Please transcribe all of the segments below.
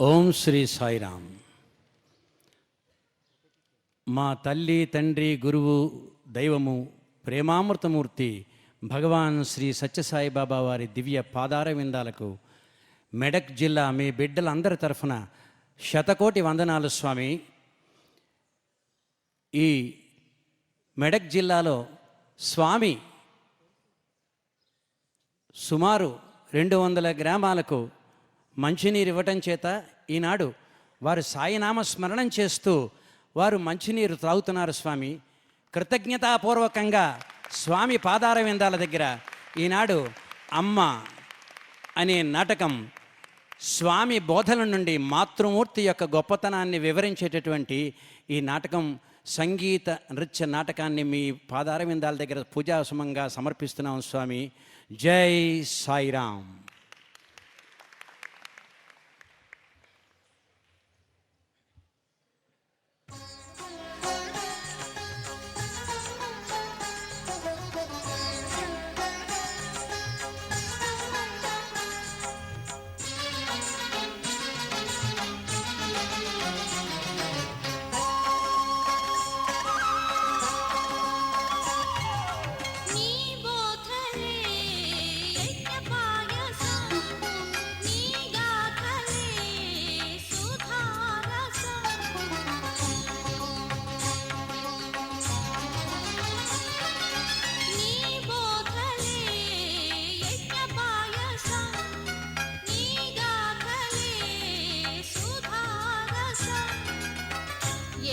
ఓం శ్రీ సాయిరామ్. మా తల్లి తండ్రి గురువు దైవము ప్రేమామృతమూర్తి భగవాన్ శ్రీ సత్యసాయిబాబా వారి దివ్య పాదార విందాలకు మెడక్ జిల్లా మీ బిడ్డలందరి తరఫున శతకోటి వందనాలు స్వామి. ఈ మెడక్ జిల్లాలో స్వామి సుమారు 200 గ్రామాలకు మంచినీరు ఇవ్వటం చేత ఈనాడు వారు సాయినామ స్మరణం చేస్తూ వారు మంచినీరు త్రాగుతున్నారు స్వామి. కృతజ్ఞతాపూర్వకంగా స్వామి పాదార విందాల దగ్గర ఈనాడు అమ్మ అనే నాటకం స్వామి బోధల నుండి మాతృమూర్తి యొక్క గొప్పతనాన్ని వివరించేటటువంటి ఈ నాటకం సంగీత నృత్య నాటకాన్ని మీ పాదార విందాల దగ్గర పూజాసుమంగా సమర్పిస్తున్నాం స్వామి. జై సాయిరామ్.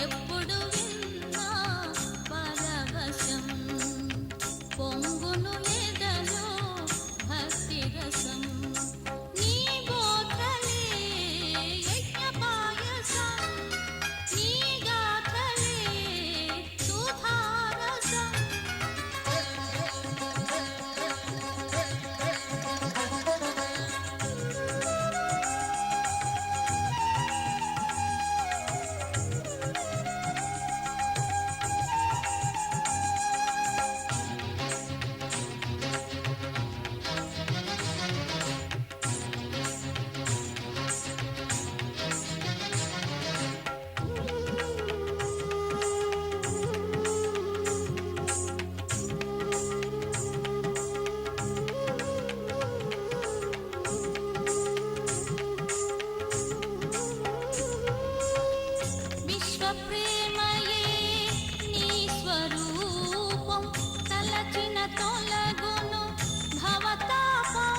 ఎప్పుడు విన్నా పరవశం పొంగును ఎదలో భక్తి రసం. నీ బోధలే యజ్ఞ పాయసం, నీ గాథలే సుధారసం. ప్రేమయే నీ స్వరూపం, తలచిన తొలగును భవతాపం.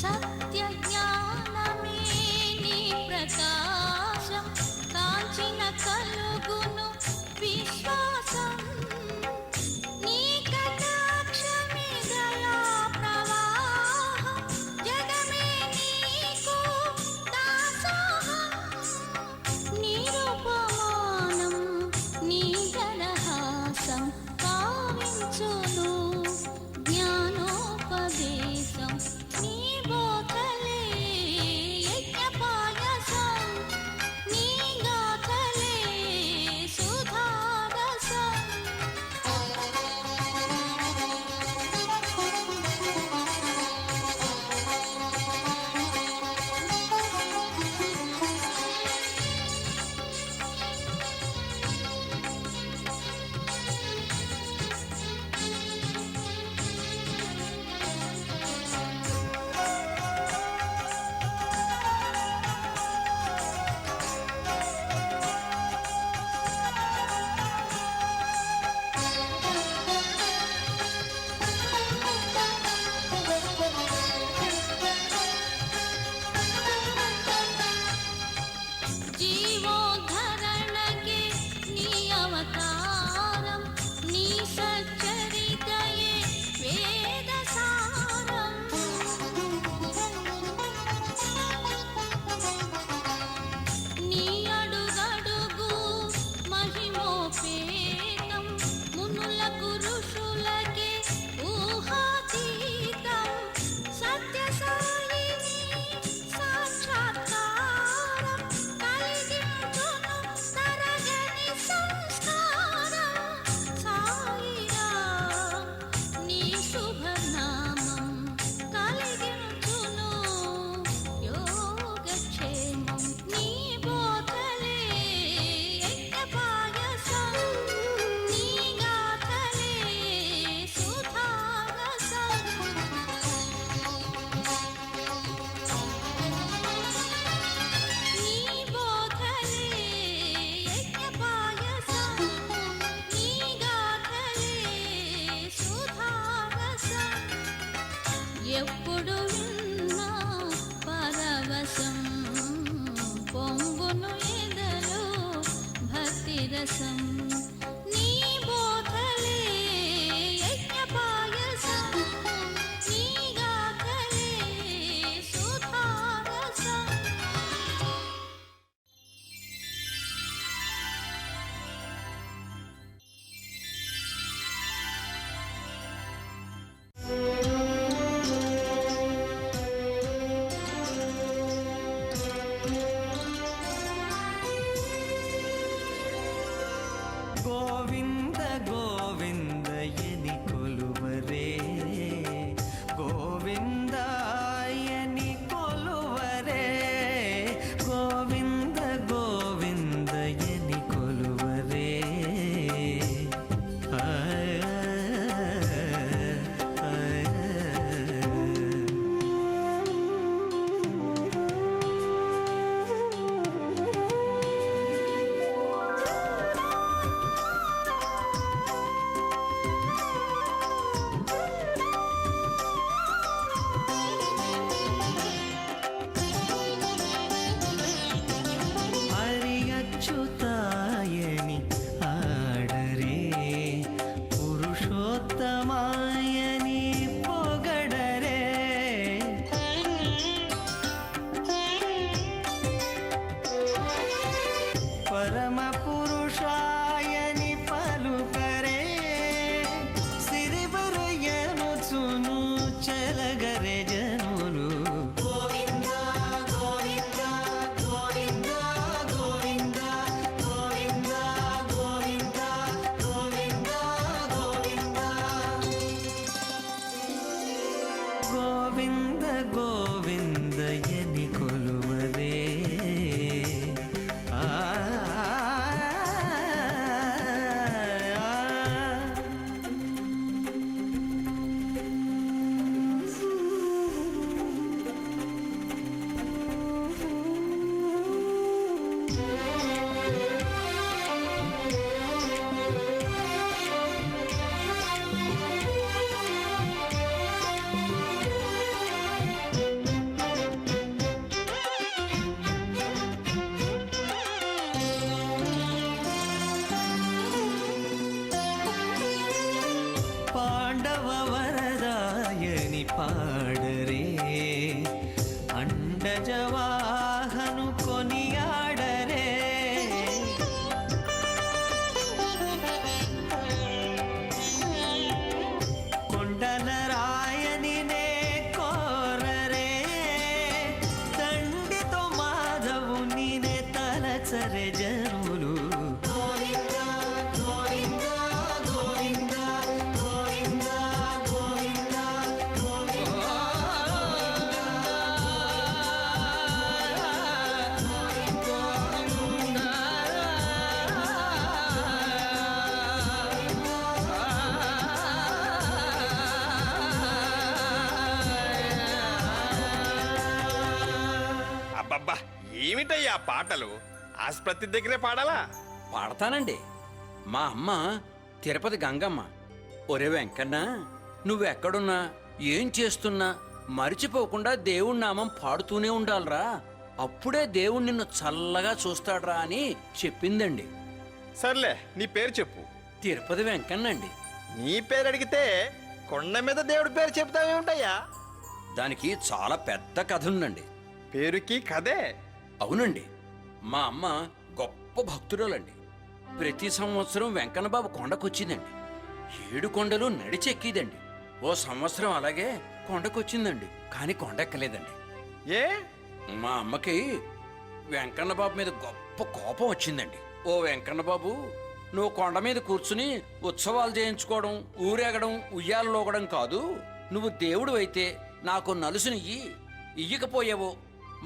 సత్య జ్ఞానమే నీ ప్రకాశం, కాంచిన కలుగును విశ్వాసం. నీ కటాక్షమే దయా ప్రవాహం, జగమే నీకు దాసోహం. నిరుపమానం నీ దరహాసం, కావించును జ్ఞానోపదేశం. నీ బోధలే యజ్ఞ పాయసం. రసం నీ బోధలే యజ్ఞపాయసం నీ గాథలే సుధారసం. గోవింద గోవింద ఎని కొలువరే గోవింద ఎని కొలువరే గోవింద గోవింద ఎని కొలువరే ఆ, ఆ, ఆ. హరి అచ్యుతాయని ఆడరే పురుషోత్తమాయని పొగడరే పరమ పురుషాయని పలుకరే సిరివరయను చును చెలగరే జనులు గోవింద గోవింద గోవింద గోవింద గోవింద గోవింద గోవింద గోవింద గోవింద ఎని కొలువరే ఆ పాండవ వరదాయని పాడరే అండజవాహను కొనియాడరే కొండల రాయని నే కోరరే తండ్రితో మాధవుని నే తలచరే జనులు గోవింద గోవింద గోవింద గోవింద గోవింద అబ్బబ్బా ఏమిటయ్యా పాటలు ఆసుపత్రి దగ్గరే పాడాలా? పాడతానండి. మా అమ్మ తిరుపతి గంగమ్మ. ఒరే వెంకన్న, నువ్వెక్కడున్నా ఏం చేస్తున్నా మరిచిపోకుండా దేవుడి నామం పాడుతూనే ఉండాలిరా, అప్పుడే దేవుడు నిన్ను చల్లగా చూస్తాడ్రా అని చెప్పిందండి. సర్లే, నీ పేరు చెప్పు. తిరుపతి వెంకన్నండి. నీ పేరు అడిగితే కొండ మీద దేవుడి పేరు చెప్తావేమిటయ్యా? దానికి చాలా పెద్ద కథ ఉందండి. పేరుకి కదే. అవునండి, మా అమ్మ గొప్ప భక్తురాలండి. ప్రతి సంవత్సరం వెంకన్న బాబు కొండకొచ్చిందండి. 7 కొండలు నడిచెక్కిదండి. ఓ సంవత్సరం అలాగే కొండకొచ్చిందండి, కానీ కొండెక్కలేదండి. ఏ? మా అమ్మకి వెంకన్న బాబు మీద గొప్ప కోపం వచ్చిందండి. ఓ వెంకన్న బాబు, నువ్వు కొండ మీద కూర్చుని ఉత్సవాలు చేయించుకోవడం, ఊరేగడం, ఉయ్యాలలోగడం కాదు. నువ్వు దేవుడు అయితే నాకు నలుసునియ్యి, ఇయ్యకపోయావో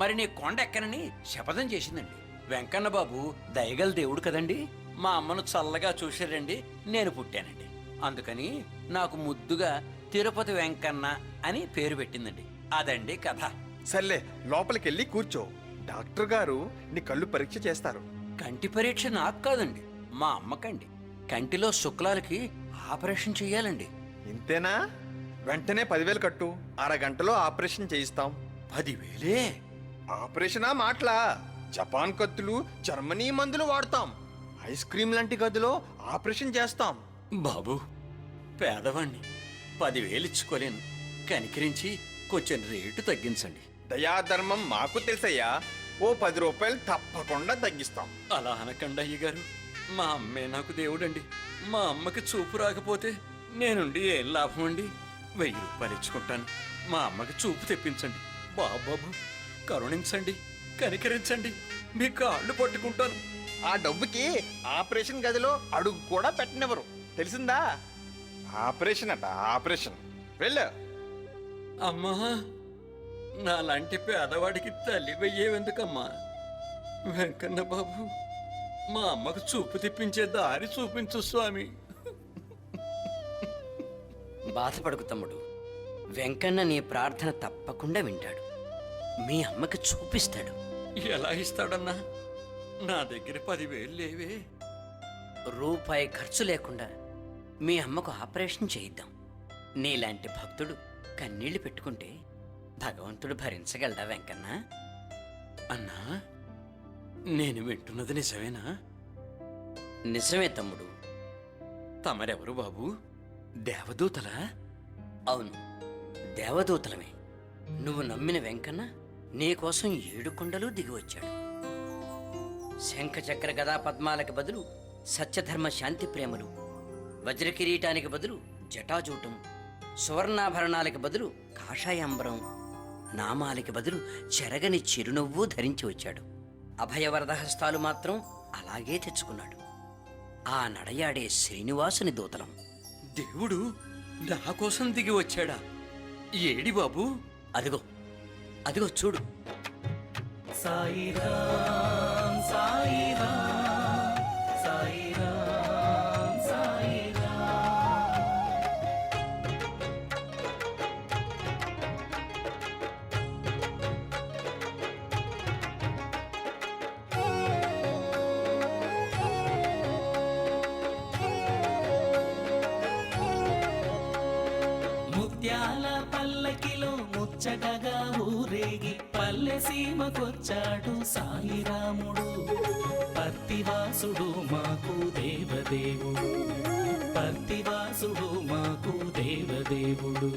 మరి నీ కొండ ఎక్కనని శపథం చేసిందండి. వెంకన్న బాబు దయగల దేవుడు కదండి. మా అమ్మను చల్లగా చూశారండి, నేను పుట్టానండి. అందుకని నాకు ముద్దుగా తిరుపతి వెంకన్న అని పేరు పెట్టిందండి. అదండి కథ. సర్లే, లోపలికెళ్ళి కూర్చో. డాక్టర్ గారు నీ కళ్ళు పరీక్ష చేస్తారు. కంటి పరీక్ష నాకు కాదండి, మా అమ్మకండి. కంటిలో శుక్లాలకి ఆపరేషన్ చెయ్యాలండి. ఇంతేనా? వెంటనే 10,000 కట్టు, అరగంటలో ఆపరేషన్ చేయిస్తాం. 10,000? ఆపరేషనా మాటలా? జపాన్ కత్తులు, జర్మనీ మందులు వాడతాం. ఐస్ క్రీమ్ లాంటి గదిలో ఆపరేషన్ చేస్తాం. బాబు, పేదవాణ్ణి 10,000 ఇచ్చుకోలేను. కనికరించి కొంచెం రేటు తగ్గించండి. దయాధర్మం మాకు తెలుసయ్యా. ఓ 10 రూపాయలు తప్పకుండా తగ్గిస్తాం. అలా అనకండి అయ్యగారు. మా అమ్మే నాకు దేవుడండి. మా అమ్మకి చూపు రాకపోతే నేనుండి ఏం లాభం అండి? 1000 రూపాయలు ఇచ్చుకుంటాను. మా అమ్మకి చూపు తెప్పించండి. బాబు, కరుణించండి, కనికరించండి. మీ కాళ్ళు పట్టుకుంటాను. ఆ డబ్బుకి ఆపరేషన్ గదిలో అడుగు కూడా పెట్టనివ్వరు, తెలిసిందా? ఆపరేషన్ అట, ఆపరేషన్. వెళ్ళు. అమ్మా, నాలాంటి పేదవాడికి తల్లి వెయ్యేవెందుకమ్మా? వెంకన్న బాబు, మా అమ్మకు చూపు తెప్పించే దారి చూపించు స్వామి. బాధపడకు తమ్ముడు. వెంకన్న నీ ప్రార్థన తప్పకుండా వింటాడు. మీ అమ్మకి చూపిస్తాడు. ఎలా ఇస్తాడన్నా? నా దగ్గర 10,000 లేవే. రూపాయి ఖర్చు లేకుండా మీ అమ్మకు ఆపరేషన్ చేయిద్దాం. నీలాంటి భక్తుడు కన్నీళ్లు పెట్టుకుంటే భగవంతుడు భరించగలడా వెంకన్న? అన్నా, నేను వింటున్నది నిజమేనా? నిజమే తమ్ముడు. తమరెవరు బాబు? దేవదూతలా? అవును, దేవదూతలమే. నువ్వు నమ్మిన వెంకన్న నీకోసం 7 కొండలు దిగి వచ్చాడు. శంఖచక్ర గదా పద్మాలకు బదులు సత్యధర్మ శాంతి ప్రేమలు, వజ్రకిరీటానికి బదులు జటాజూటం, సువర్ణాభరణాలకు బదులు కాషాయాంబరం, నామాలకి బదులు చెరగని చిరునవ్వు ధరించి వచ్చాడు. అభయవరదహస్తాలు మాత్రం అలాగే తెచ్చుకున్నాడు. ఆ నడయాడే శ్రీనివాసుని దూతలం. దేవుడు నా కోసం దిగి వచ్చాడా? ఏడి బాబు? అదిగో అదిగో చూడు. సాయిరాం సాయిరాం సాయిరాం సాయిరాం. ముత్యాల పల్లకిలో ముచ్చటగా ఊరేగి పల్లె సీమకొచ్చాడు సాయిరాముడు. పత్తివాసుడు మాకు దేవదేవుడు, పత్తివాసుడు మాకు దేవదేవుడు.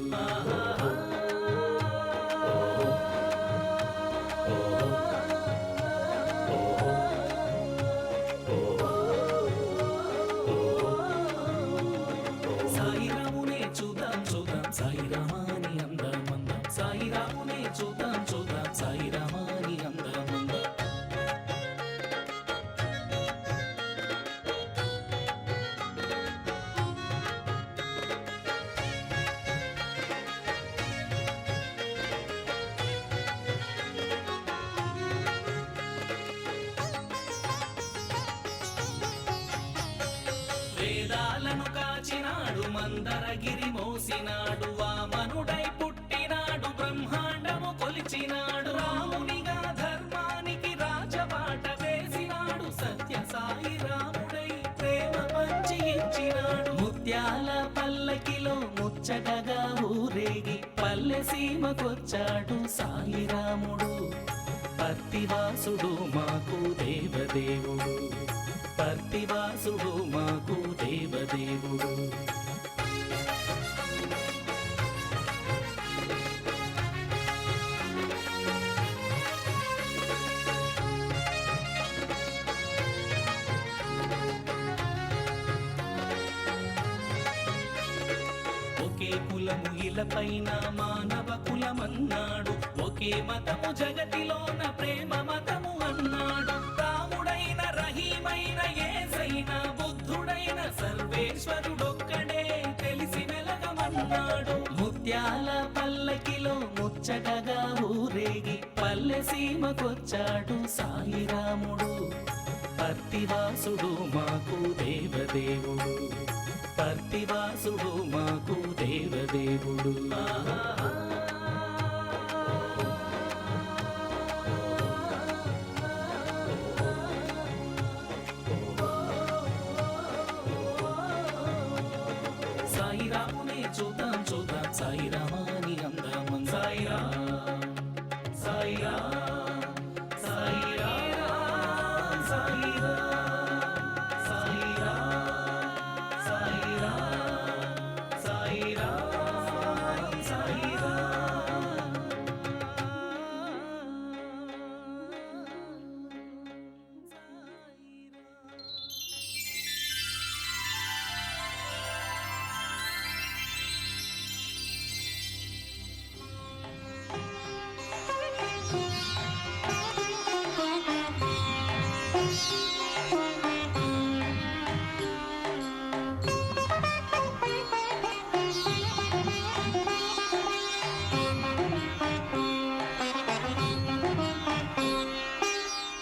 సాయిరామునే చూద్దాం చూద్దాం, సాయిరామాని అందం అందం. సాయిరామునే చూద్దాం చూద్దాం, సాయిరామాని అందం అందం. వేదాలను కాచినాడు, మందరగిరి మోసినాడు, వామనుడై పుట్టినాడు, బ్రహ్మాండము కొలిచినాడు. రామునిగా ధర్మానికి రాజబాట వేసినాడు, సత్య సాయి రాముడై ప్రేమ పంచి ఇచ్చినాడు. ముత్యాల పల్లకిలో ముచ్చటగా ఊరేగి పల్లె సీమకొచ్చాడు సాయిరాముడు. పత్తివాసుడు మాకు దేవదేవుడు, పత్తివాసుడు మాకు దేవదేవుడు. ఒకే కులము ఇలపైన మానవ కులమన్నాడు, ఒకే మతము జగతిలోన ప్రేమ మతము అన్నాడు. రాముడైన రహీమైన యేసైన బుద్ధుడైన సర్వేశ్వరుడొక్కడే తెలిసి వెలగమన్నాడు. ముత్యాల పల్లకిలో ముచ్చటగా ఊరేగి పల్లె సీమకొచ్చాడు సాయిరాముడు. పత్తివాసుడు మాకు దేవదేవుడు, పత్తివాసుడు మాకు దేవదేవుడు. సాయిరామునే చూద్దాం చూద్దాం, సాయిరామాని అందం. సాయిరాం సాయిరాం సాయిరాం సాయిరాం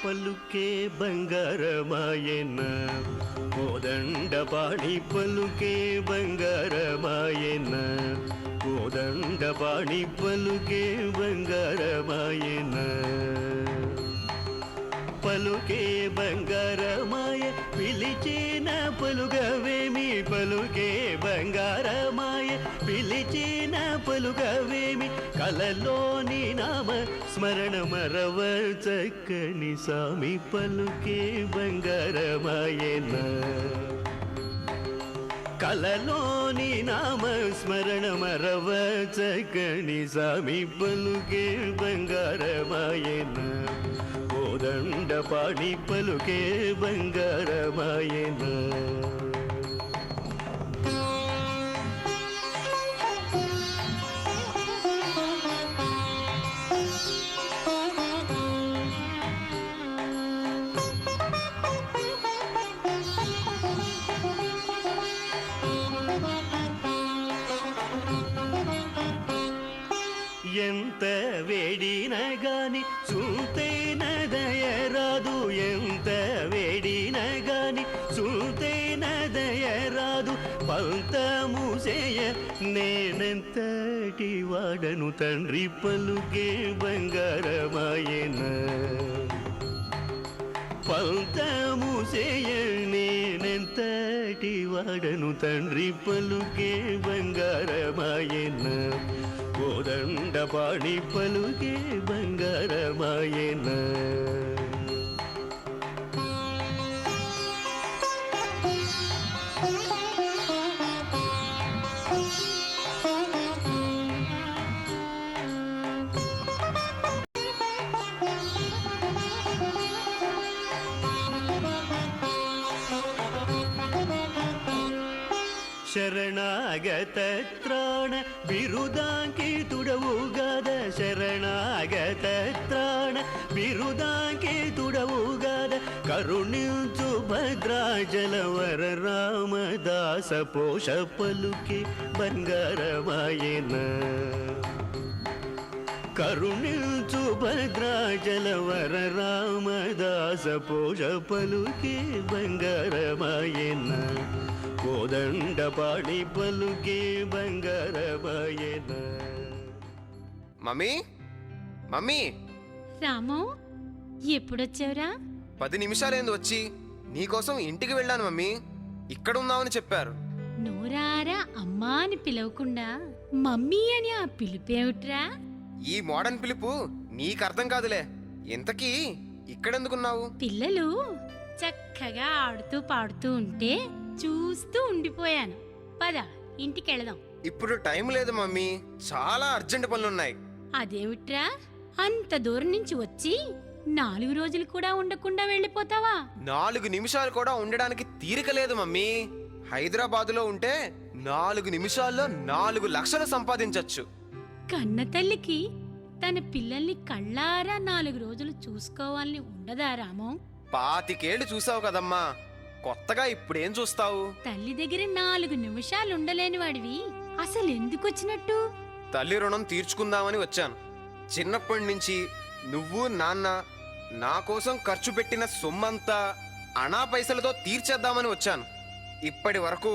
పలుకే బంగారమాయన కోదండపాణి పలుకే బంగారమాయన కోదండపాణి పలుకే బంగారమాయన పలుకే బంగారమాయ పిలిచిన పలుగవేమి పలుకే బంగారమాయ పిలిచిన పలుగవేమి కలలోని నామ స్మరణ మరవ చక్కని స్వామి పలుకే బంగారమాయన కలలోని నామ స్మరణ మరవ చక్కని స్వామి పలుకే బంగారమాయన కోదండపాణి పలుకే బంగారమాయన ఎంత వేడిన గాని చూతేన దయరాదు ఎంత వేడిన గాని చూతేన దయరాదు పంతము చేయ నేనెంతటి వాడను తండ్రి పలుకే బంగారమాయన పంతము చేయ నేనెంతటి వాడను తండ్రి పలుకే బంగారమాయన కోదండపాణి పలుకే బంగారమాయన శరణాగత త్రాణ బిరుదాంకితుడవుగాద శరణాగత త్రాణ బిరుదాంకితుడవుగాద కరుణించు భద్రాచలవర రామదాస పోష పలుకే బంగారమాయన కరుణించు భద్రాచలవర రామదాస పోష పలుకే బంగారమాయన కోదండపాణి పలుకే బంగారమాయన మమ్మీ మమ్మీ రాము ఎప్పుడొచ్చావురా? 10 నిమిషాలేంది వచ్చి నీకోసం ఇంటికి వెళ్ళాను మమ్మీ. ఇక్కడ ఉన్నావని చెప్పారు. నోరారా అమ్మా అని పిలవకుండా మమ్మీ అని ఆ పిలిపేమిట్రా? ఈ మోడర్న్ పిలుపు నీకు అర్థం కాదులే. ఇంతకీ ఇక్కడెందుకున్నావు? పిల్లలు చక్కగా ఆడుతూ పాడుతూ ఉంటే చూస్తూ ఉండిపోయాను. పద ఇంటికెళదాం. ఇప్పుడు టైం లేదు మమ్మీ, చాలా అర్జెంట్ పనులున్నాయి. అదేమిట్రా అంత దూరం నుంచి వచ్చి 4 రోజులు కూడా ఉండకుండా వెళ్ళిపోతావా? 4 నిమిషాలు కూడా ఉండడానికి తీరిక లేదు మమ్మీ. హైదరాబాదులో ఉంటే 4 నిమిషాల్లో 4 లక్షలు సంపాదించొచ్చు. కన్న తల్లికి తన పిల్లల్ని కళ్ళారా 4 రోజులు చూసుకోవాలని ఉండదా రామో? 25 చూసావు కదమ్మా, కొత్తగా ఇప్పుడేం చూస్తావు? తల్లి దగ్గర 4 నిమిషాలు ఉండలేని వాడివి అసలు ఎందుకు వచ్చినట్టు? తల్లి రుణం తీర్చుకుందామని వచ్చాను. చిన్నప్పటి నుంచి నువ్వు నాన్న నా కోసం ఖర్చు పెట్టిన సొమ్మంతా అనా పైసలతో తీర్చేద్దామని వచ్చాను. ఇప్పటి వరకు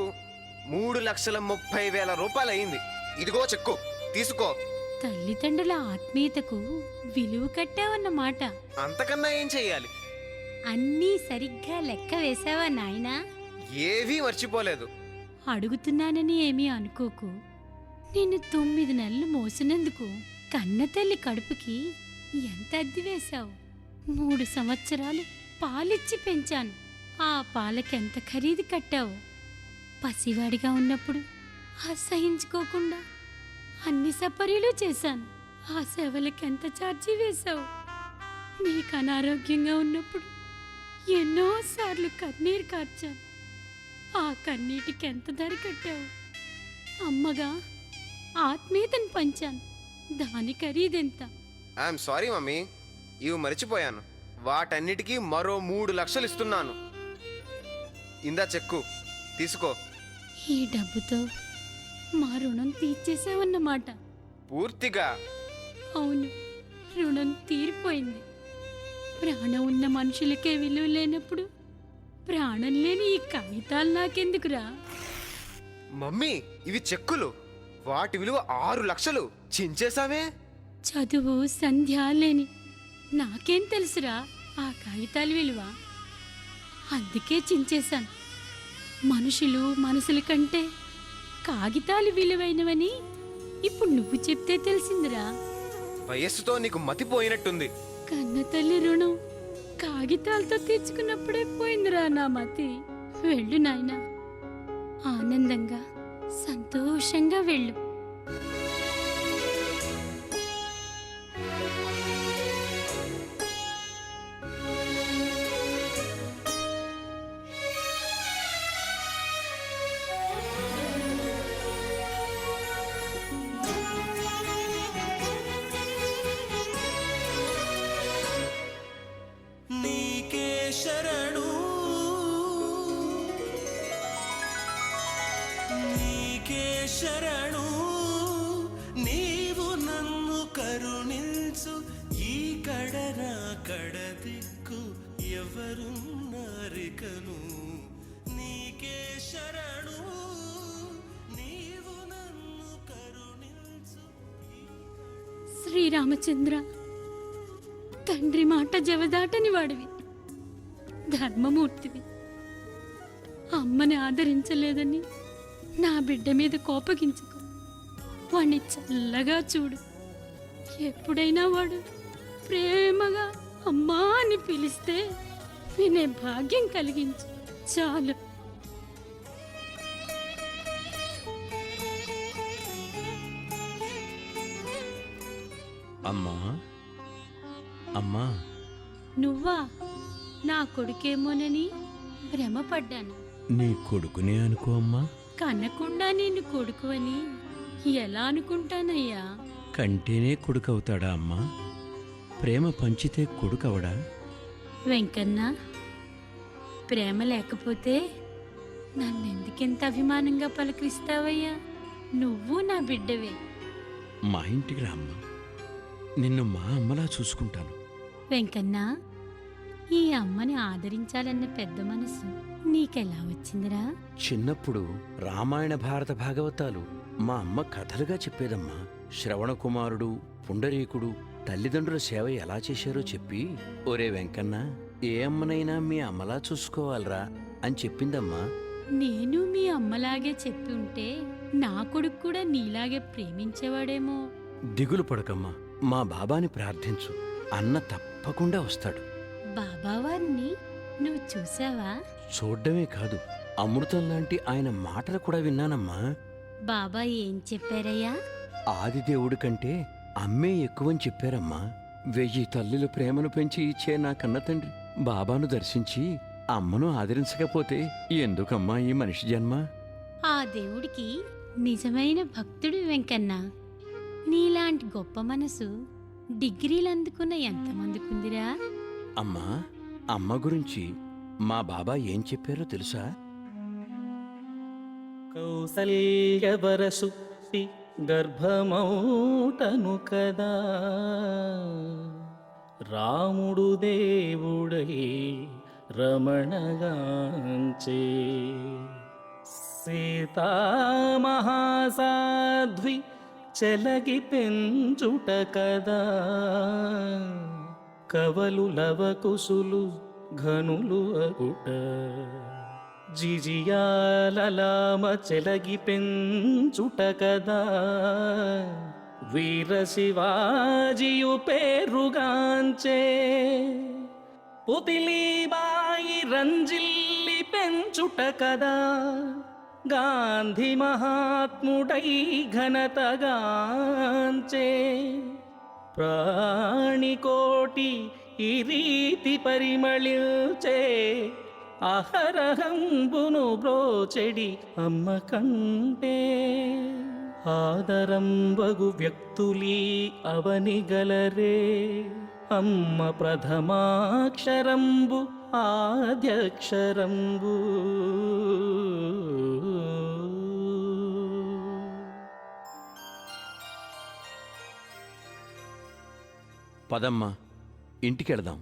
3,30,000 రూపాయలు అయింది. ఇదిగో చెక్కు తీసుకో. తల్లిదండ్రుల ఆత్మీయతకు విలువ కట్టావన్నమాట. అంతకన్నా ఏం చెయ్యాలి? అన్నీ సరిగ్గా లెక్క వేసావా నాయనా? ఏవీ మర్చిపోలేదు. అడుగుతున్నానని ఏమీ అనుకోకు. నిన్ను 9 నెలలు మోసినందుకు కన్న తల్లి కడుపుకి ఎంత అద్దె వేశావు? 3 సంవత్సరాలు పాలిచ్చి పెంచాను. ఆ పాలకెంత ఖరీదు కట్టావు? పసివాడిగా ఉన్నప్పుడు అసహించుకోకుండా అన్ని సపర్యలు చేశాను. ఆ సేవలకెంత ఛార్జీ వేశావు? నీకు అనారోగ్యంగా ఉన్నప్పుడు ఎన్నోసార్లు కన్నీరు కార్చాను. ఆ కన్నీటికి ఎంత ధర కట్టావు? అమ్మగా ఆత్మీయతను పంచాను. దాని ఖరీదెంత? ఐఎమ్ సారీ మమ్మీ, ఇవి మర్చిపోయాను. వాటన్నిటికీ మరో 3 లక్షలు ఇస్తున్నాను. ఇందా చెక్కు తీసుకో. ఈ డబ్బుతో మా రుణం తీర్చేసావన్నమాట. పూర్తిగా? అవును, రుణం తీరిపోయింది. ప్రాణం ఉన్న మనుషులకే విలువ లేనప్పుడు ప్రాణం లేని ఈ కాగితాలు నాకెందుకురా? మమ్మీ ఇవి చెక్కులు, వాటి విలువ 6 లక్షలు. చించేశావే. చదువు సంధ్య లేని నాకేం తెలుసురా ఆ కాగితాల విలువ? అందుకే చించేశాను. మనుషుల కంటే కాగితాలు విలువైనవని ఇప్పుడు నువ్వు చెప్తే తెలిసిందిరా. వయస్సుతో నీకు మతిపోయినట్టుంది. కన్న తల్లి రుణం కాగితాలతో తీర్చుకున్నప్పుడే పోయిందిరా నా మతి. వెళ్ళు నాయనా, ఆనందంగా సంతోషంగా వెళ్ళు. నీకే శరణు, నీకే శరణు, నీవు నన్ను కరుణించు. ఈ కడరా కడదిక్కు ఎవరున్నారికను. నీకే శరణు, నీవు నన్ను కరుణించు. శ్రీరామచంద్ర, తండ్రి మాట జవదాటని వాడివి, ధర్మమూర్తివి. అమ్మని ఆదరించలేదని నా బిడ్డ మీద కోపగించుకో. వాణ్ణి చల్లగా చూడు. ఎప్పుడైనా వాడు ప్రేమగా అమ్మా అని పిలిస్తే వినే భాగ్యం కలిగించు చాలు. అమ్మా, అమ్మా, నువ్వా? నా కొడుకేమోనని భ్రమపడ్డాను. నీ కొడుకునే అనుకో అమ్మా. కనకుండా నిన్ను కొడుకు అని ఎలా అనుకుంటానయ్యా? కంటేనే కొడుకవుతాడా అమ్మా? ప్రేమ పంచితే కొడుకవడా? వెంకన్న, ప్రేమ లేకపోతే నన్నెందుకెంత అభిమానంగా పలకరిస్తావయ్యా? నువ్వు నా బిడ్డవే. మా ఇంటికి రా అమ్మా, నిన్ను మా అమ్మలా చూసుకుంటాను. వెంకన్న, ఈ అమ్మని ఆదరించాలన్న పెద్ద మనసు నీకెలా వచ్చిందిరా? చిన్నప్పుడు రామాయణ భారత భాగవతాలు మా అమ్మ కథలుగా చెప్పేదమ్మా. శ్రవణ కుమారుడు, పుండరీకుడు తల్లిదండ్రుల సేవ ఎలా చేశారో చెప్పి, ఒరే వెంకన్న, ఏ అమ్మనైనా మీ అమ్మలా చూసుకోవాలరా అని చెప్పిందమ్మా. నేను మీ అమ్మలాగే చెప్పి ఉంటే నా కొడుకు కూడా నీలాగే ప్రేమించేవాడేమో. దిగులు పడకమ్మా, మా బాబాని ప్రార్థించు, అన్న తప్పకుండా వస్తాడు. బాబావారిని నువ్వు చూసావా? చూడ్డమే కాదు, అమృతం లాంటి ఆయన మాటలు కూడా విన్నానమ్మా. బాబా ఏం చెప్పారయ్యా? ఆదిదేవుడి కంటే అమ్మే ఎక్కువని చెప్పారమ్మా. 1000 తల్లుల ప్రేమను పెంచి ఇచ్చే నా కన్న తండ్రి బాబాను దర్శించి అమ్మను ఆదరించకపోతే ఎందుకమ్మా ఈ మనిషి జన్మ? ఆ దేవుడికి నిజమైన భక్తుడు వెంకన్న. నీలాంటి గొప్ప మనసు డిగ్రీలు అందుకున్న ఎంతమందికుందిరా? అమ్మా, అమ్మ గురించి మా బాబా ఏం చెప్పారో తెలుసా? కౌసల్యవరసుక్తి గర్భమౌటను కదా, రాముడు దేవుడై రమణగాంచే, సీతామహాసాధ్వి చెలగి పెంచుట కదా, కవలు లవకుశులు ఘనులు అగుట, జిజియాలలామ చెలగి పెంచుట కదా, వీర శివాజియు పేరుగాంచే, పుతిలీబాయి రంజిల్లి పెంచుట కదా, గాంధీ మహాత్ముడై ఘనతగాంచే, ప్రాణికోటి ఈ రీతి పరిమళించే, అహరహంబును బ్రోచెడి అమ్మ కంటే, ఆదరంబగు వ్యక్తులీ అవనిగలరే, అమ్మ ప్రథమాక్షరంబు ఆద్యక్షరంబు. పదమ్మా, ఇంటికెళదాం.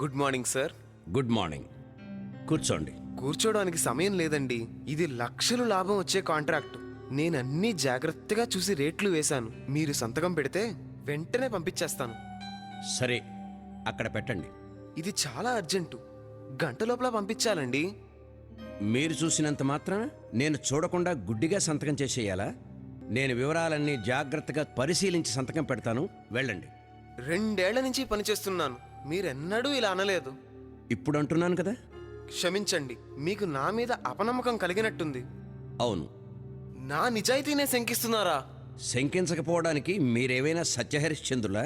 Good morning sir. Good morning. కూర్చోండి. కూర్చోడానికి సమయం లేదండి. ఇది లక్షలు లాభం వచ్చే కాంట్రాక్ట్. నేను అన్ని జాగ్రత్తగా చూసి రేట్లు వేశాను. మీరు సంతకం పెడితే వెంటనే పంపించేస్తాను. సరే, అక్కడ పెట్టండి. ఇది చాలా అర్జెంటు. గంట లోపల పంపించాలండి. మీరు చూసినంత మాత్రాన నేను చూడకుండా గుడ్డిగా సంతకం చేసేయాలా? నేను వివరాలన్నీ జాగ్రత్తగా పరిశీలించి సంతకం పెడతాను. వెళ్ళండి. 2 ఏళ్ల నుంచి పనిచేస్తున్నాను. మీరెన్నడూ ఇలా అనలేదు. ఇప్పుడు అంటున్నాను కదా. క్షమించండి, మీకు నా మీద అపనమ్మకం కలిగినట్టుంది. అవును. నా నిజాయితీనే శంకిస్తున్నారా? శంకించకపోవడానికి మీరేవైనా సత్యహరిశ్చంద్రులా?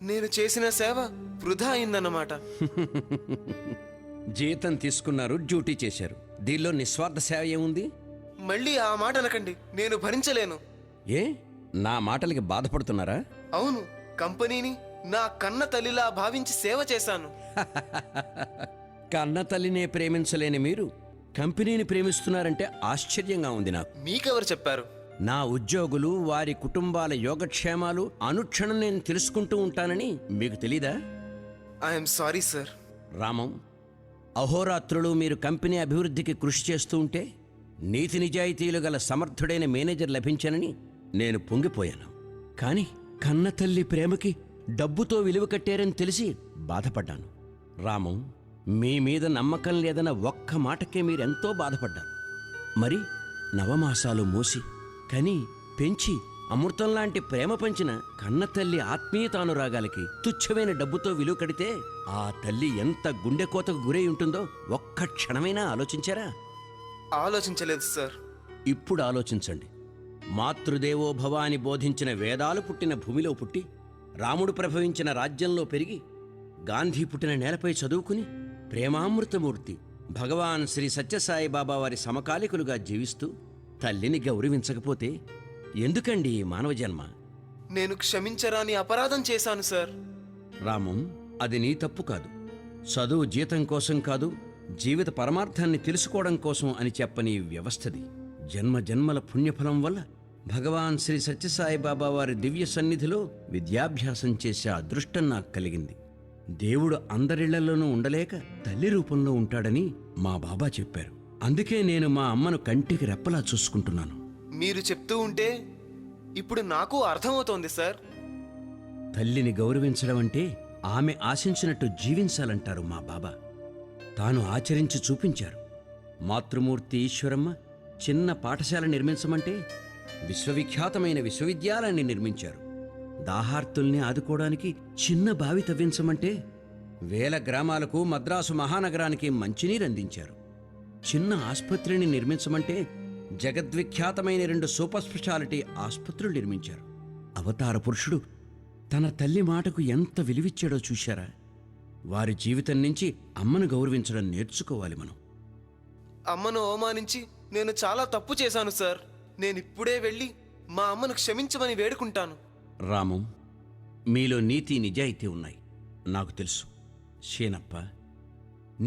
నేను చేసిన సేవ వృధా అయిందన్నమాట. జీతం తీసుకున్నారు, డ్యూటీ చేశారు. దీనిలో నిస్వార్థ సేవ ఏముంది? మళ్ళీ ఆ మాట అనకండి. నేను భరించలేను. ఏ, నా మాటలకి బాధపడుతున్నారా? అవును, కంపెనీని నా కన్న తల్లిలా భావించి సేవ చేశాను. కన్న తల్లినే ప్రేమించలేని మీరు కంపెనీని ప్రేమిస్తున్నారంటే ఆశ్చర్యంగా ఉంది నాకు. మీకెవరు చెప్పారు? నా ఉద్యోగులు, వారి కుటుంబాల యోగక్షేమాలు అనుక్షణం నేను తెలుసుకుంటూ ఉంటానని మీకు తెలీదా? I'm sorry sir. రామం, అహోరాత్రులు మీరు కంపెనీ అభివృద్ధికి కృషి చేస్తూ ఉంటే నీతి నిజాయితీలు గల సమర్థుడైన మేనేజర్ లభించానని నేను పొంగిపోయాను. కానీ కన్నతల్లి ప్రేమకి డబ్బుతో విలువ కట్టారని తెలిసి బాధపడ్డాను. రామం, మీ మీద నమ్మకం లేదన్న ఒక్క మాటకే మీరెంతో బాధపడ్డారు. మరి నవమాసాలు మోసి కని పెంచి అమృతం లాంటి ప్రేమ పంచిన కన్నతల్లి ఆత్మీయతానురాగాలకి తుచ్చమైన డబ్బుతో విలువ కడితే ఆ తల్లి ఎంత గుండెకోతకు గురై ఉంటుందో ఒక్క క్షణమైనా ఆలోచించారా? ఆలోచించలేదు సార్. ఇప్పుడు ఆలోచించండి. మాతృదేవో భవ అని బోధించిన వేదాలు పుట్టిన భూమిలో పుట్టి, రాముడు ప్రభవించిన రాజ్యంలో పెరిగి, గాంధీ పుట్టిన నేలపై చదువుకుని, ప్రేమామృతమూర్తి భగవాన్ శ్రీ సత్యసాయి బాబా వారి సమకాలికులుగా జీవిస్తూ తల్లిని గౌరవించకపోతే ఎందుకండి ఈ మానవ జన్మ? నేను క్షమించరాని అపరాధం చేశాను సార్. రామం, అది నీ తప్పు కాదు. చదువు జీతం కోసం కాదు, జీవిత పరమార్థాన్ని తెలుసుకోవడం కోసం అని చెప్పని వ్యవస్థది. జన్మ జన్మల పుణ్యఫలం వల్ల భగవాన్ శ్రీ సత్యసాయి బాబా వారి దివ్య సన్నిధిలో విద్యాభ్యాసం చేసే అదృష్టం నాకు కలిగింది. దేవుడు అందరిళ్లలోనూ ఉండలేక తల్లి రూపంలో ఉంటాడని మా బాబా చెప్పారు. అందుకే నేను మా అమ్మను కంటికి రెప్పలా చూసుకుంటున్నాను. మీరు చెప్తూ ఉంటే ఇప్పుడు నాకు అర్థమవుతోంది సార్. తల్లిని గౌరవించడం అంటే ఆమె ఆశించినట్టు జీవించాలంటారు మా బాబా. తాను ఆచరించి చూపించారు. మాతృమూర్తి ఈశ్వరమ్మ చిన్న పాఠశాల నిర్మించమంటే విశ్వవిఖ్యాతమైన విశ్వవిద్యాలయాన్ని నిర్మించారు. దాహార్తుల్ని ఆదుకోవడానికి చిన్న బావి తవ్వించమంటే వేల గ్రామాలకు, మద్రాసు మహానగరానికి మంచినీరు అందించారు. చిన్న ఆసుపత్రిని నిర్మించమంటే జగద్విఖ్యాతమైన 2 సూపర్ స్పెషాలిటీ ఆసుపత్రులు నిర్మించారు. అవతార పురుషుడు తన తల్లి మాటకు ఎంత విలువిచ్చాడో చూశారా? వారి జీవితం నుంచి అమ్మను గౌరవించడం నేర్చుకోవాలి మనం. అమ్మను అవమానించి నేను చాలా తప్పు చేశాను సార్. నేనిప్పుడే వెళ్ళి మా అమ్మను క్షమించమని వేడుకుంటాను. రామం, మీలో నీతి నిజాయితీ ఉన్నాయి, నాకు తెలుసు. షేనప్ప,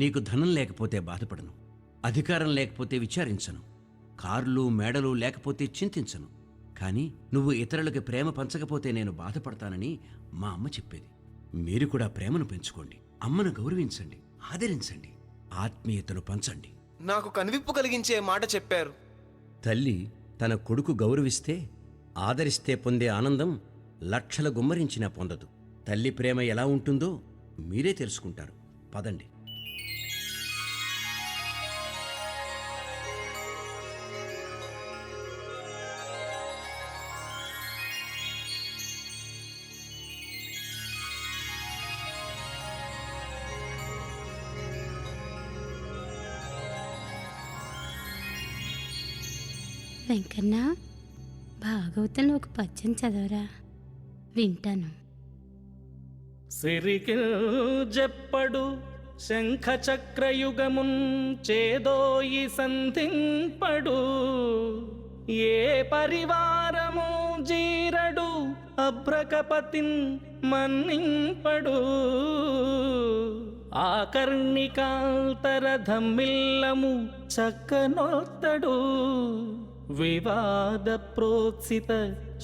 నీకు ధనం లేకపోతే బాధపడను, అధికారం లేకపోతే విచారించను, కార్లు మేడలు లేకపోతే చింతించను. కానీ నువ్వు ఇతరులకి ప్రేమ పంచకపోతే నేను బాధపడతానని మా అమ్మ చెప్పేది. మీరు కూడా ప్రేమను పెంచుకోండి, అమ్మను గౌరవించండి, ఆదరించండి, ఆత్మీయతను పంచండి. నాకు కనువిప్పు కలిగించే మాట చెప్పారు. తల్లి తన కొడుకు గౌరవిస్తే, ఆదరిస్తే పొందే ఆనందం లక్షల గుమ్మరించినా పొందదు. తల్లి ప్రేమ ఎలా ఉంటుందో మీరే తెలుసుకుంటారు. పదండి. వెంకన్న, భాగవతంలో ఒక పద్యం చదవరా, వింటాను. సిరికిల్ జెప్పడు శంఖ చక్రయుగమున్ చేదోయి సంధింపడు, ఏ పరివారము జీరడు అభ్రకపతిన్ మన్నింపడు, ఆకర్ణికాల్తర ధమ్మిల్లము చక్కనొత్తడు, వివాద ప్రోత్సిత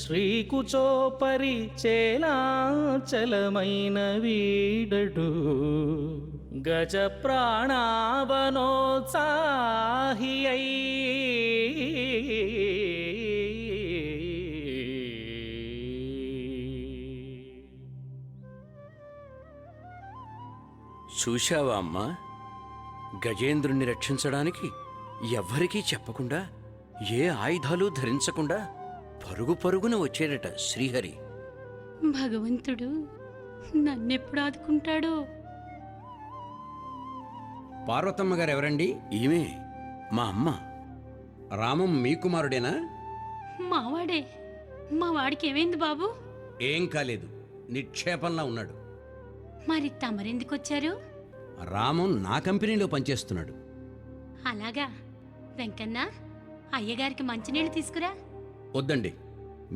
శ్రీకుచోపరి చేలాచలమైన వీడడు, గజ ప్రాణావనోత్సాహి చూశావా అమ్మా, గజేంద్రుణ్ణి రక్షించడానికి ఎవ్వరికీ చెప్పకుండా, ఏ ఆయుధాలు ధరించకుండా పరుగు పరుగున వచ్చేడట శ్రీహరి. భగవంతుడు నన్నెప్పుడు ఆదుకుంటాడో. పార్వతమ్మ గారు ఎవరండి? ఈమె మా అమ్మ. రామం మీ కుమారుడేనా? మావాడే. మా వాడికి ఏమైంది బాబు? ఏం కాలేదు, నిక్షేపంలా ఉన్నాడు. మరి తమరెందుకొచ్చారు? రామం నా కంపెనీలో పనిచేస్తున్నాడు. అలాగా. వెంకన్న, అయ్యగారికి మంచినీళ్ళు తీసుకురా. వద్దండి,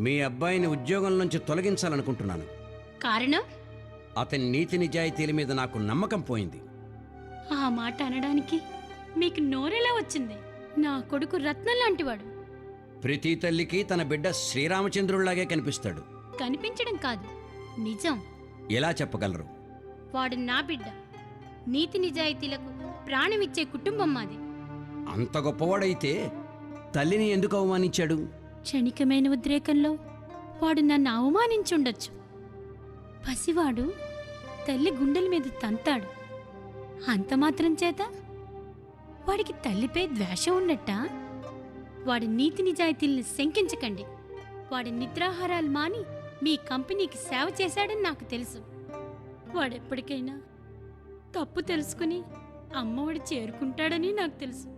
మీ అబ్బాయిని ఉద్యోగం నుంచి తొలగించాలనుకుంటున్నాను. కారణం? అతని నీతి నిజాయితీల మీద నాకు నమ్మకం పోయింది. ఆ మాట అనడానికి మీకు నోరెలా వచ్చింది? నా కొడుకు రత్నం లాంటివాడు. ప్రతి తల్లికి తన బిడ్డ శ్రీరామచంద్రుడిలాగే కనిపిస్తాడు. కనిపించడం కాదు, నిజం. ఎలా చెప్పగలరు? వాడు నా బిడ్డ. నీతి నిజాయితీలకు ప్రాణమిచ్చే కుటుంబం మాది. అంత గొప్పవాడైతే తల్లిని ఎందుకు అవమానించాడు? క్షణికమైన ఉద్రేకంలో వాడు నన్ను అవమానించుండొచ్చు. పసివాడు తల్లి గుండెల మీద తంతాడు. అంత మాత్రం చేత వాడికి తల్లిపై ద్వేషం ఉన్నట్టా? వాడి నీతి నిజాయితీల్ని శంకించకండి. వాడి నిద్రాహారాలు మాని మీ కంపెనీకి సేవ చేశాడని నాకు తెలుసు. వాడెప్పటికైనా తప్పు తెలుసుకుని అమ్మఒడి చేరుకుంటాడని నాకు తెలుసు.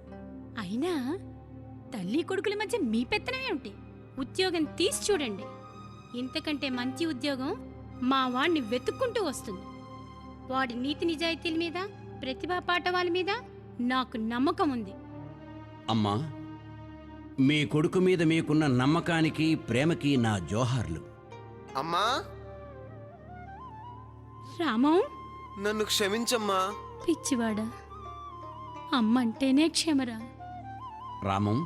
అయినా తల్లి కొడుకుల మధ్య మీ పెత్తనం ఏమిటి? ఉద్యోగం తీసి చూడండి. ఇంతకంటే మంచి ఉద్యోగం మా వాణ్ణి వెతుక్కుంటూ వస్తుంది. వాడి నీతి నిజాయితీల మీద, ప్రతిభా పాఠవాల మీద నాకు నమ్మకం ఉంది. అమ్మా, మీ కొడుకు మీద మీకున్న నమ్మకానికి, ప్రేమకి నా జోహార్లు. అమ్మా, రామం, నన్ను క్షమించమ్మా. పిచ్చివాడా, అమ్మంటేనే క్షమరా. రామం,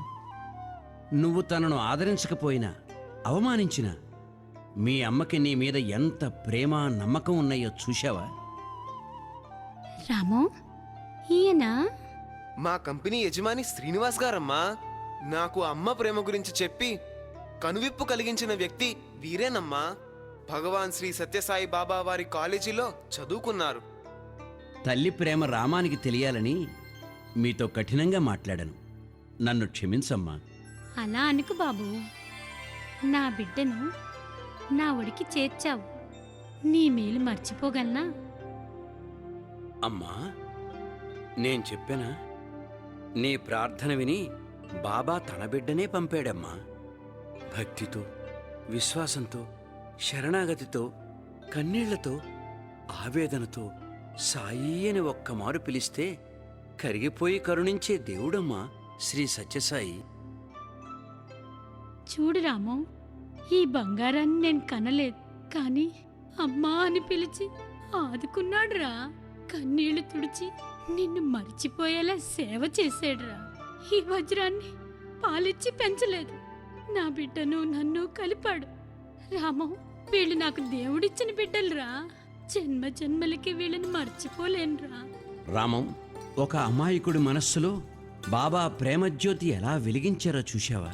నువ్వు తనను ఆదరించకపోయినా, అవమానించినా మీ అమ్మకి నీ మీద ఎంత ప్రేమ, నమ్మకం ఉన్నాయో చూశావా? రామం, ఈయన మా కంపెనీ యజమాని శ్రీనివాస్ గారమ్మా. నాకు అమ్మ ప్రేమ గురించి చెప్పి కనువిప్పు కలిగించిన వ్యక్తి వీరేనమ్మా. భగవాన్ శ్రీ సత్యసాయి బాబా వారి కాలేజీలో చదువుకున్నారు. తల్లి ప్రేమ రామానికి తెలియాలని మీతో కఠినంగా మాట్లాడాను. నన్ను క్షమించమ్మా. అలా అనుకు బాబు. నా బిడ్డను నా ఒడికి చేర్చావు. నీ మేలు మర్చిపోగలనా? అమ్మా, నేను చెప్పానా? నీ ప్రార్థన విని బాబా తన బిడ్డనే పంపాడమ్మా. భక్తితో, విశ్వాసంతో, శరణాగతితో, కన్నీళ్లతో, ఆవేదనతో సాయి అని ఒక్కమారు పిలిస్తే కరిగిపోయి కరుణించే దేవుడమ్మా శ్రీ సత్యసాయి. చూడు రామం, ఈ బంగారాన్ని నేను కనలేదు, కానీ అమ్మా అని పిలిచి ఆదుకున్నాడురా. కన్నీళ్లు తుడిచి నిన్ను మర్చిపోయేలా సేవ చేసాడురా. ఈ వజ్రాన్ని పాలిచ్చి పెంచలేదు, నా బిడ్డను నన్ను కలిపాడు. రామం, వీళ్ళు నాకు దేవుడిచ్చిన బిడ్డలురా. జన్మ జన్మలకి వీళ్ళని మర్చిపోలేనురా. రామం, ఒక అమాయకుడి మనస్సులో బాబా ప్రేమజ్యోతి ఎలా వెలిగించారో చూశావా?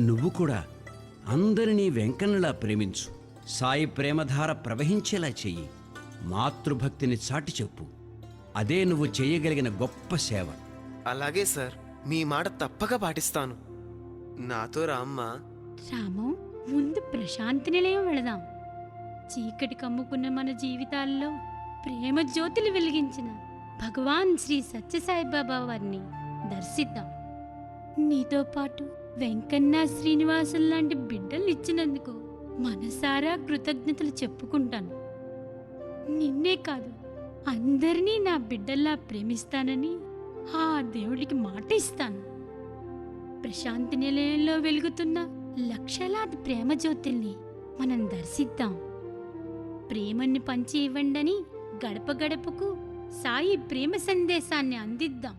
నువ్వు కూడా అందరినీ వెంకన్నలా ప్రేమించు. సాయి ప్రేమధార ప్రవహించేలా చెయ్యి. మాతృభక్తిని చాటి చెప్పు. అదే నువ్వు చేయగలిగిన గొప్ప సేవ. అలాగే సార్, మీ మాట తప్పక పాటిస్తాను. నాతో రామ్మా. రామం, ముందు ప్రశాంతి నిలయం వెళదాం. చీకటి కమ్ముకున్న మన జీవితాల్లో ప్రేమ జ్యోతులు వెలిగించిన భగవాన్ శ్రీ సత్యసాయి బాబా వారిని దర్శిద్దాం. నీతో పాటు వెంకన్న, శ్రీనివాసులు లాంటి బిడ్డలు ఇచ్చినందుకు మనసారా కృతజ్ఞతలు చెప్పుకుంటాను. నిన్నే కాదు, అందరినీ నా బిడ్డల్లా ప్రేమిస్తానని ఆ దేవుడికి మాట ఇస్తాను. ప్రశాంతి నిలయంలో వెలుగుతున్న లక్షలాది ప్రేమ జ్యోతుల్ని మనం దర్శిద్దాం. ప్రేమని పంచి ఇవ్వండని గడప గడపకు సాయి ప్రేమ సందేశాన్ని అందిద్దాం.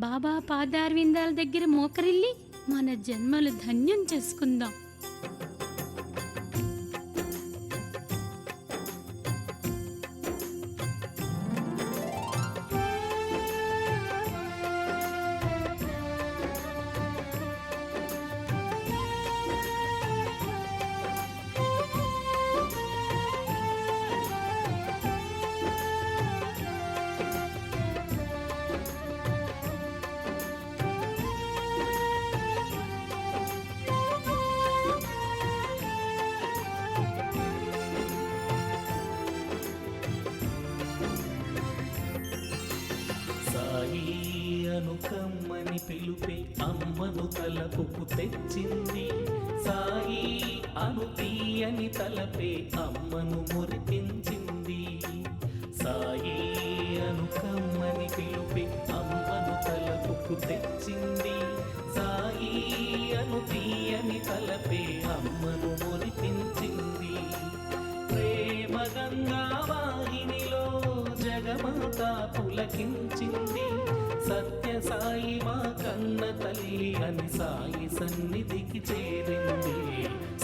బాబా పాదారవిందాల దగ్గర మోకరిల్లి మన జన్మలు ధన్యం చేసుకుందాం. సాయి అను కమ్మని పిలుపే అమ్మను తలపుకు తెచ్చింది. సాయి అను తీయని తలపే అమ్మను మురిపించింది. సాయి అను కమ్మని పిలుపే అమ్మను తలపుకు తెచ్చింది. సాయి అను తీయని తలపే అమ్మను మురిపించింది. ప్రేమ గంగా వాహినిలో జగమాత పులకించింది. సత్య సాయి మా కన్న తల్లి అని సాయి సన్నిధికి చేరింది.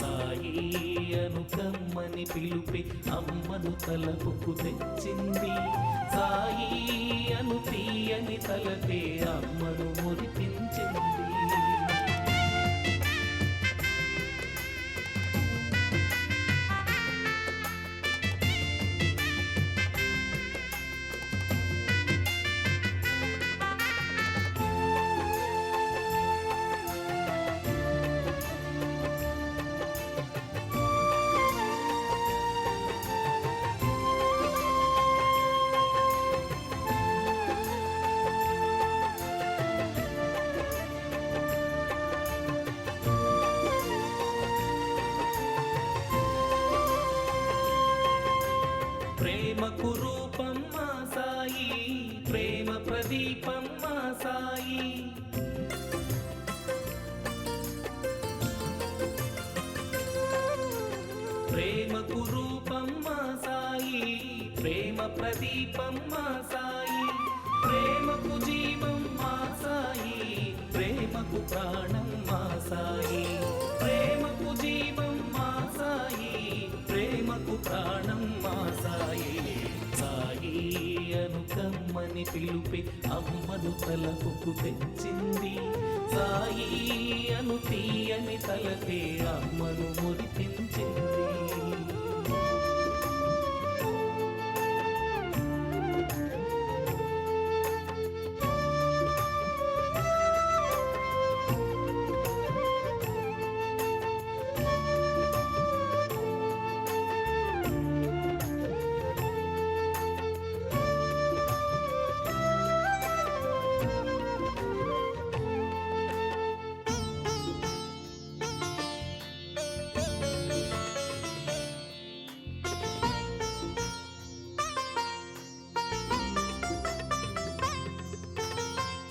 సాయి అను కమ్మని పిలుపే అమ్మను తలపుకు తెచ్చింది. సాయి అను తీయని తలపే అమ్మను మురిపించింది. ప్రేమకు రూపం మా సాయి, ప్రేమ ప్రదీపం మా సాయి. ప్రేమకు రూపం మా సాయి, ప్రేమ ప్రదీపం మా సాయి. ప్రేమకు జీవం మా సాయి, ప్రేమకు ప్రాణం మా సాయి. ప్రేమకు జీవం మా సాయి, ప్రేమకు ప్రాణం మా సాయి. సాయి అను కమ్మని పిలుపే అమ్మను తలపుకు తెచ్చింది. సాయి అను తీయని తలపే అమ్మను మురిపించింది.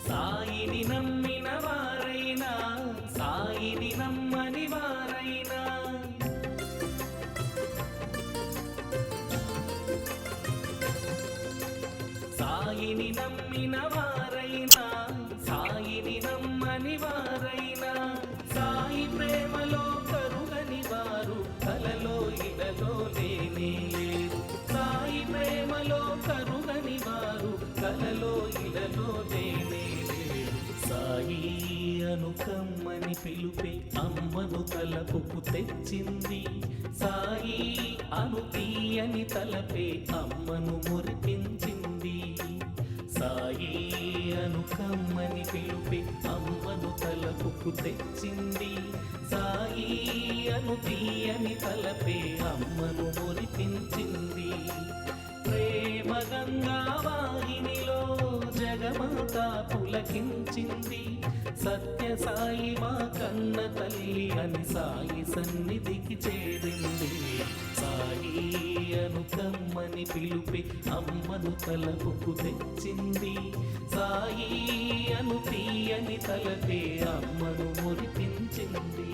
సాయిని నమ్మిన వారైనా, సాయిని నమ్మని వారైనా, సాయిని నమ్మిన వారైనా, సాయిని నమ్మని వారైనా, సాయి ప్రేమలో కరుగని వారు కలలో ఇలలో లేనే లేరు. సాయి ప్రేమలో కరుగని వారు కలలో ఇలలో లేనే లేరు. సాయి అను కమ్మని పిలుపే అమ్మను తలపుకు తెచ్చింది. సాయి అను తీయని తలపే అమ్మను మురిపించింది. సాయి అను కమ్మని పిలుపే అమ్మను తలపుకు తెచ్చింది. సాయి అను తీయని తలపే అమ్మను మురిపించింది. ప్రేమ గంగా వాహినిలో జగమాత పులకించింది. సత్య సాయి మా కన్న తల్లి అని సాయి సన్నిధికి చేరింది. సాయి అను కమ్మని పిలుపే అమ్మను తలపుకు తెచ్చింది. సాయి అను తీయని తలపే అమ్మను మురిపించింది.